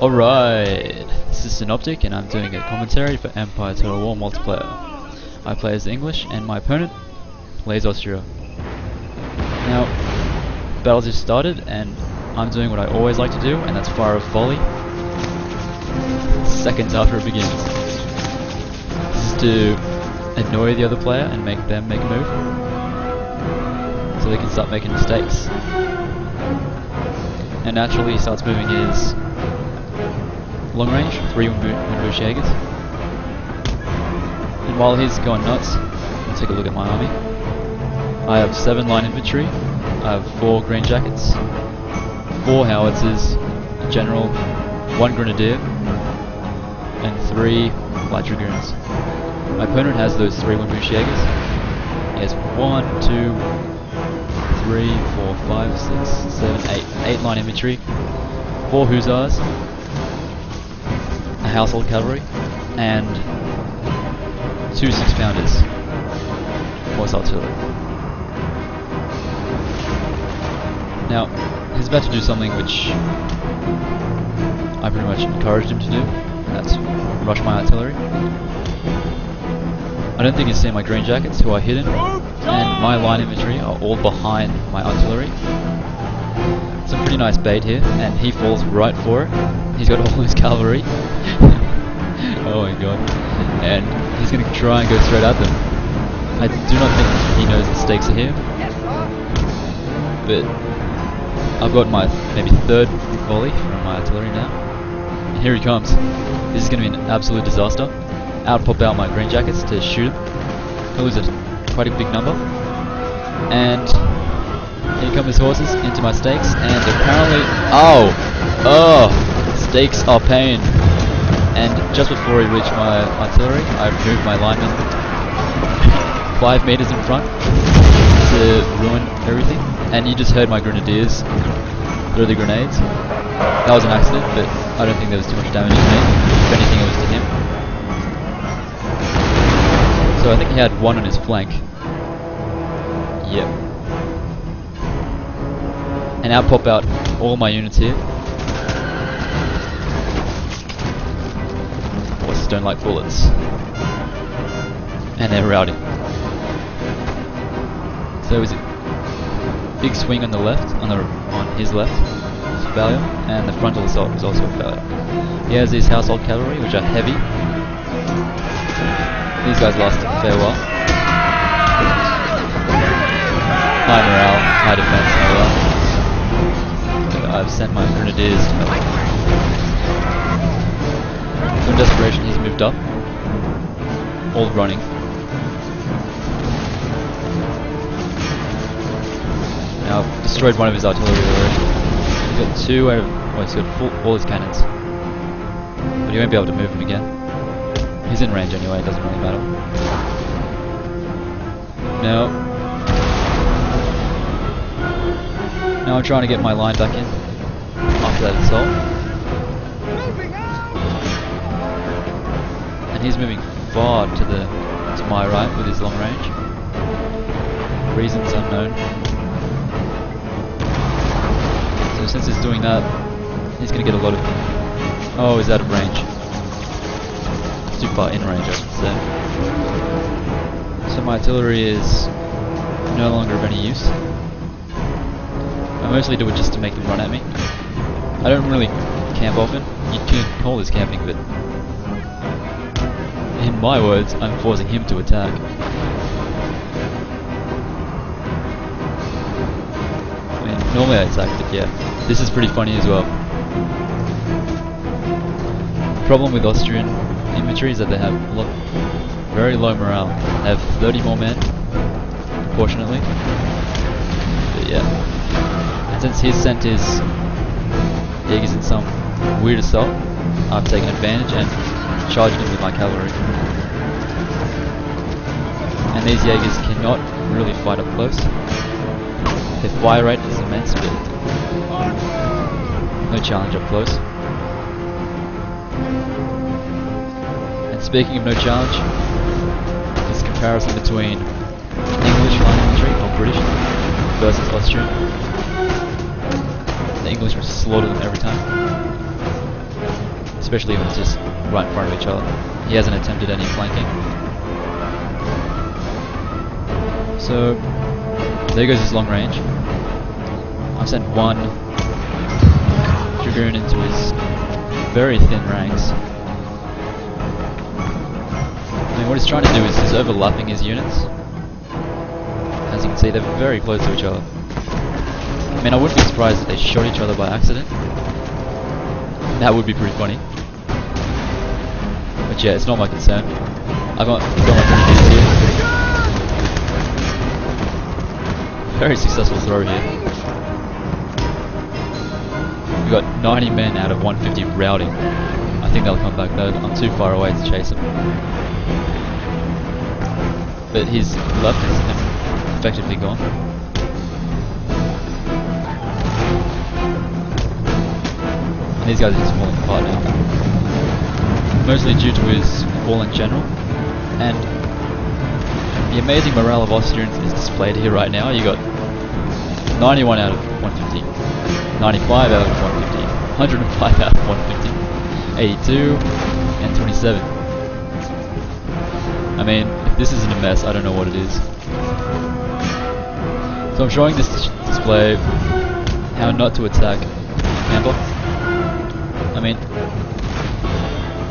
Alright, this is Synoptic and I'm doing a commentary for Empire Total War multiplayer. I play as English and my opponent plays Austria. Now, the battle just started and I'm doing what I always like to do, and that's fire a volley seconds after it begins. This is to annoy the other player and make them make a move so they can start making mistakes. And naturally he starts moving his long range, 3 Windbush Jaegers. And while he's going nuts, let's take a look at my army. I have 7 line infantry, I have 4 green jackets, 4 howitzers, a general, 1 grenadier, and 3 light dragoons. My opponent has those 3 Windbush Jaegers. He has 1, 2, 3, 4, 5, 6, 7, 8 line infantry, 4 hussars, a household cavalry, and 2 6-pounders, horse artillery. Now, he's about to do something which I pretty much encouraged him to do, and that's rush my artillery. I don't think he's seen my green jackets, who are hidden, and my line infantry are all behind my artillery. Some pretty nice bait here, and he falls right for it. He's got all his cavalry. Oh my god. And he's going to try and go straight at them. I do not think he knows the stakes are here. But I've got my maybe 3rd volley from my artillery now. And here he comes. This is going to be an absolute disaster. Out pop out my green jackets to shoot him. He'll lose quite a big number. And here come his horses into my stakes, and apparently, stakes are pain. And just before he reached my artillery, I moved my linemen 5 meters in front to ruin everything. And you just heard my grenadiers throw the grenades. That was an accident, but I don't think there was too much damage to me. If anything, it was to him. So I think he had 1 on his flank. Yep. And out pop out all my units here. Horses don't like bullets. And they're routing. So it was a big swing on the left, on his left, was a failure, and the frontal assault was also a failure. He has these household cavalry, which are heavy. These guys last a fair while. High morale, high defense, and all that. I've sent my grenadiers to help. So in desperation, he's moved up, all running. Now I've destroyed one of his artillery already. He's got 2 out of, well, he's got all his cannons, but he won't be able to move them again. He's in range anyway, it doesn't really matter. Now I'm trying to get my line back in after that assault. And he's moving far to my right with his long range. Reasons unknown. So since he's doing that, he's going to get a lot of... Oh, he's out of range. Too far in range, I should say. So my artillery is no longer of any use. I mostly do it just to make them run at me. I don't really camp often. You can call this camping, but in my words, I'm forcing him to attack. I mean, normally I attack, but yeah, this is pretty funny as well. The problem with Austrian infantry is that they have very low morale. They have 30 more men, proportionately. But yeah. And since he's sent his Jaegers in some weird assault, I've taken advantage and charged him with my cavalry. And these Jaegers cannot really fight up close. Their fire rate is immense, but no challenge up close. And speaking of no challenge, this comparison between English line infantry, or British, versus Austrian. The English will slaughter them every time. especially when it's just right in front of each other. He hasn't attempted any flanking. So there goes his long range. I've sent one Dragoon into his very thin ranks. I mean, what he's trying to do is he's overlapping his units. As you can see, they're very close to each other. I mean, I wouldn't be surprised if they shot each other by accident. That would be pretty funny. But yeah, it's not my concern. I've got my 3 units here. Very successful throw here. We've got 90 men out of 150 routing. I think they'll come back though. I'm too far away to chase them. But his left is effectively gone. And these guys are just falling apart now. Mostly due to his fallen general. And the amazing morale of Austrians is displayed here right now. You got 91 out of 150, 95 out of 150, 105 out of 150, 82, and 27. I mean, if this isn't a mess, I don't know what it is. So I'm showing this display how not to attack Amber. I mean,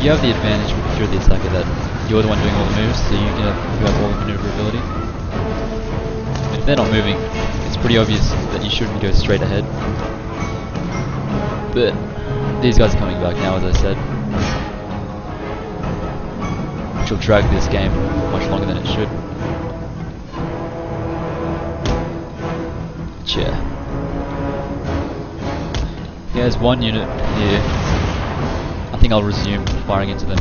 you have the advantage if you're the attacker that you're the one doing all the moves, so you have all the maneuverability. If they're not moving, it's pretty obvious that you shouldn't go straight ahead. But these guys are coming back now, as I said, which will drag this game much longer than it should. But yeah. He has one unit here. I think I'll resume firing into them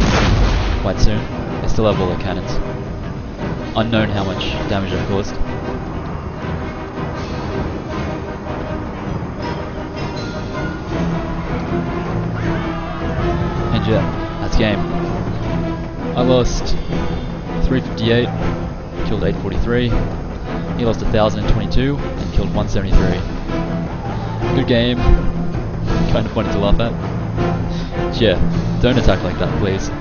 quite soon. They still have all their cannons. Unknown how much damage they've caused. And yeah, that's game. I lost 358, killed 843. He lost 1,022 and killed 173. Good game. Kind of funny to laugh at. Yeah, don't attack like that, please.